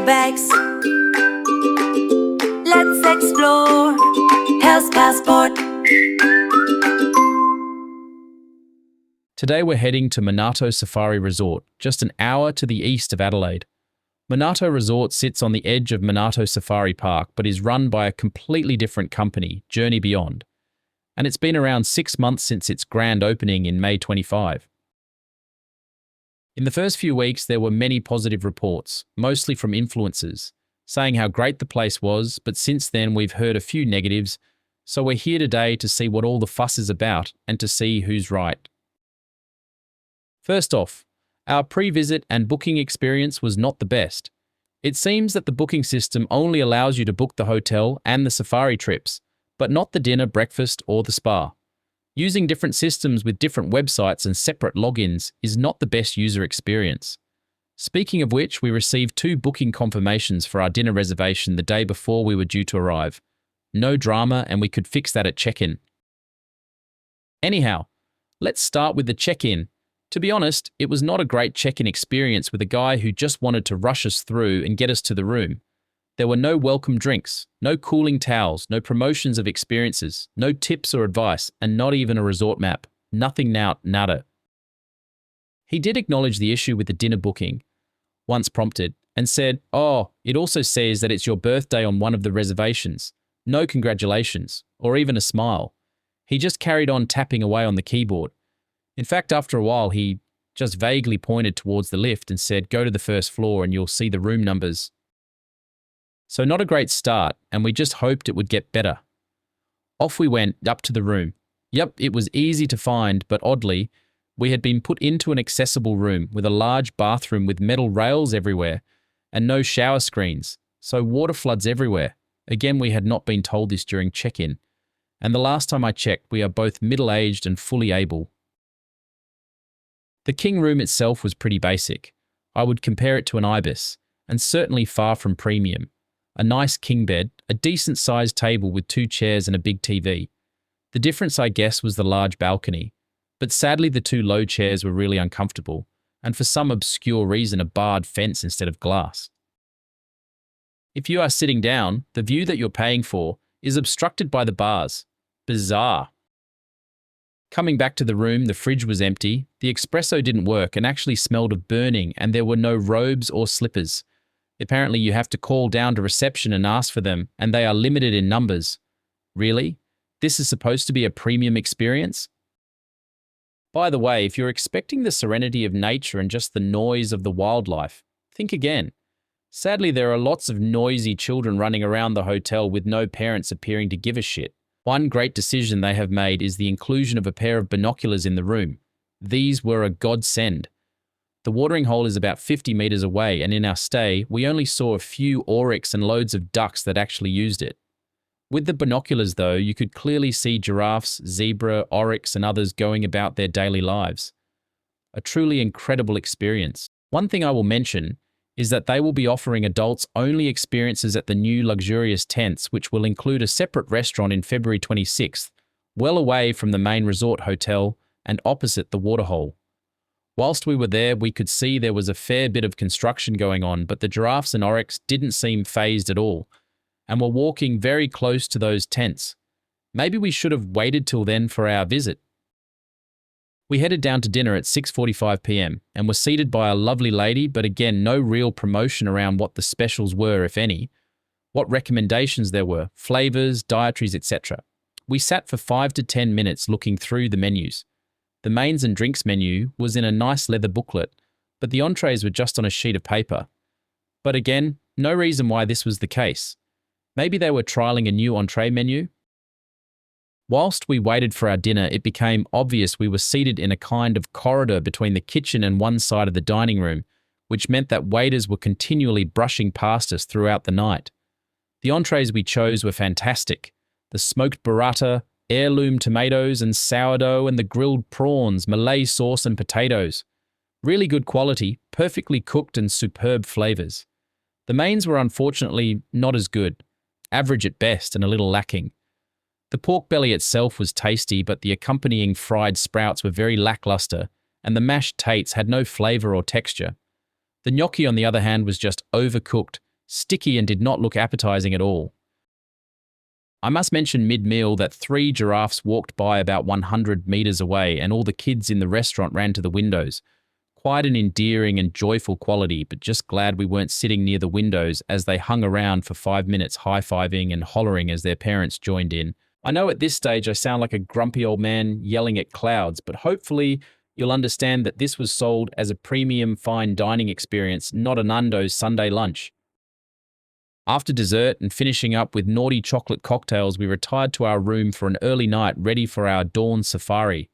bags. Let's explore Health Passport. Today we're heading to Monarto Safari Resort, just an hour to the east of Adelaide. Monarto Resort sits on the edge of Monarto Safari Park but is run by a completely different company, Journey Beyond. And it's been around 6 months since its grand opening in May 25. In the first few weeks there were many positive reports, mostly from influencers, saying how great the place was, but since then we've heard a few negatives, so we're here today to see what all the fuss is about and to see who's right. First off, our pre-visit and booking experience was not the best. It seems that the booking system only allows you to book the hotel and the safari trips, but not the dinner, breakfast, or the spa. Using different systems with different websites and separate logins is not the best user experience. Speaking of which, we received 2 booking confirmations for our dinner reservation the day before we were due to arrive. No drama, and we could fix that at check-in. Anyhow, let's start with the check-in. To be honest, it was not a great check-in experience with a guy who just wanted to rush us through and get us to the room. There were no welcome drinks, no cooling towels, no promotions of experiences, no tips or advice, and not even a resort map. Nothing now, nada. He did acknowledge the issue with the dinner booking, once prompted, and said, "Oh, it also says that it's your birthday on one of the reservations. No congratulations, or even a smile." He just carried on tapping away on the keyboard. In fact, after a while, he just vaguely pointed towards the lift and said, "Go to the first floor and you'll see the room numbers." So not a great start, and we just hoped it would get better. Off we went, up to the room. Yep, it was easy to find, but oddly, we had been put into an accessible room with a large bathroom with metal rails everywhere and no shower screens, so water floods everywhere. Again, we had not been told this during check-in, and the last time I checked, we are both middle-aged and fully able. The king room itself was pretty basic. I would compare it to an ibis, and certainly far from premium. A nice king bed, a decent-sized table with 2 chairs and a big TV. The difference, I guess, was the large balcony. But sadly, the 2 low chairs were really uncomfortable, and for some obscure reason, a barred fence instead of glass. If you are sitting down, the view that you're paying for is obstructed by the bars. Bizarre. Coming back to the room, the fridge was empty, the espresso didn't work and actually smelled of burning, and there were no robes or slippers. Apparently you have to call down to reception and ask for them, and they are limited in numbers. Really? This is supposed to be a premium experience? By the way, if you're expecting the serenity of nature and just the noise of the wildlife, think again. Sadly, there are lots of noisy children running around the hotel with no parents appearing to give a shit. One great decision they have made is the inclusion of a pair of binoculars in the room. These were a godsend. The watering hole is about 50 meters away, and in our stay, we only saw a few oryx and loads of ducks that actually used it. With the binoculars though, you could clearly see giraffes, zebra, oryx and others going about their daily lives. A truly incredible experience. One thing I will mention is that they will be offering adults-only experiences at the new luxurious tents, which will include a separate restaurant in February 26th, well away from the main resort hotel and opposite the waterhole. Whilst we were there, we could see there was a fair bit of construction going on, but the giraffes and oryx didn't seem fazed at all, and were walking very close to those tents. Maybe we should have waited till then for our visit. We headed down to dinner at 6:45 p.m. and were seated by a lovely lady, but again, no real promotion around what the specials were, if any, what recommendations there were, flavors, dietaries, etc. We sat for 5 to 10 minutes looking through the menus. The mains and drinks menu was in a nice leather booklet, but the entrees were just on a sheet of paper. But again, no reason why this was the case. Maybe they were trialing a new entree menu? Whilst we waited for our dinner, it became obvious we were seated in a kind of corridor between the kitchen and one side of the dining room, which meant that waiters were continually brushing past us throughout the night. The entrees we chose were fantastic. The smoked burrata, heirloom tomatoes and sourdough, and the grilled prawns, Malay sauce and potatoes. Really good quality, perfectly cooked and superb flavors. The mains were unfortunately not as good, average at best and a little lacking. The pork belly itself was tasty, but the accompanying fried sprouts were very lackluster, and the mashed tates had no flavor or texture. The gnocchi, on the other hand, was just overcooked, sticky and did not look appetizing at all. I must mention mid-meal that 3 giraffes walked by about 100 meters away and all the kids in the restaurant ran to the windows. Quite an endearing and joyful quality, but just glad we weren't sitting near the windows as they hung around for 5 minutes high-fiving and hollering as their parents joined in. I know at this stage I sound like a grumpy old man yelling at clouds, but hopefully you'll understand that this was sold as a premium fine dining experience, not a Nando's Sunday lunch. After dessert and finishing up with naughty chocolate cocktails, we retired to our room for an early night ready for our dawn safari.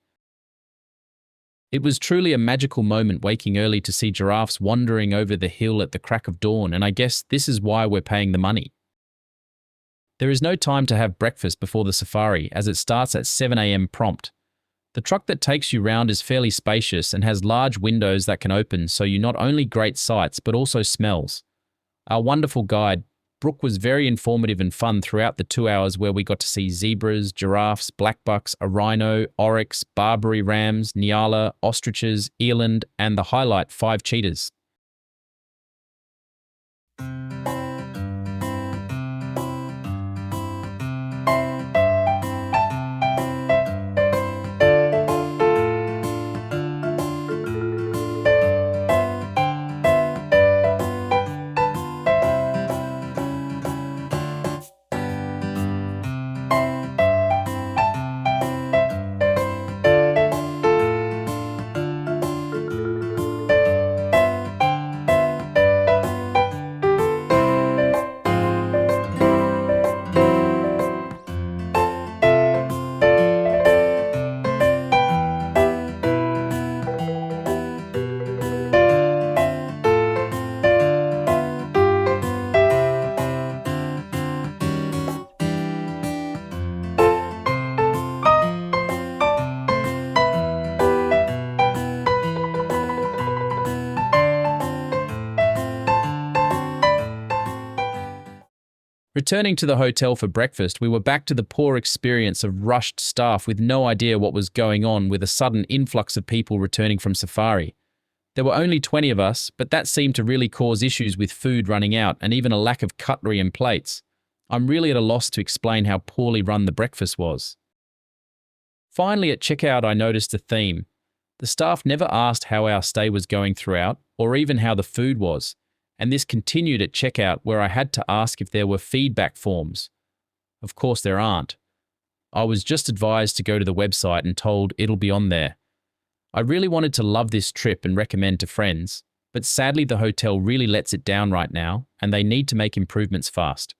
It was truly a magical moment waking early to see giraffes wandering over the hill at the crack of dawn, and I guess this is why we're paying the money. There is no time to have breakfast before the safari, as it starts at 7 a.m. prompt. The truck that takes you round is fairly spacious and has large windows that can open, so you not only great sights but also smells. Our wonderful guide, Brooke, was very informative and fun throughout the 2 hours where we got to see zebras, giraffes, blackbucks, a rhino, oryx, Barbary rams, nyala, ostriches, eland, and the highlight, 5 cheetahs. Returning to the hotel for breakfast, we were back to the poor experience of rushed staff with no idea what was going on with a sudden influx of people returning from safari. There were only 20 of us, but that seemed to really cause issues with food running out and even a lack of cutlery and plates. I'm really at a loss to explain how poorly run the breakfast was. Finally, at checkout, I noticed a theme. The staff never asked how our stay was going throughout, or even how the food was. And this continued at checkout where I had to ask if there were feedback forms. Of course there aren't. I was just advised to go to the website and told it'll be on there. I really wanted to love this trip and recommend to friends, but sadly the hotel really lets it down right now and they need to make improvements fast.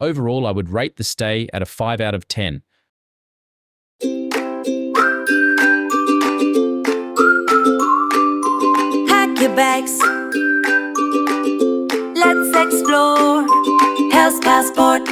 Overall, I would rate the stay at a 5 out of 10. Pack your bags. Let's explore. Health passport.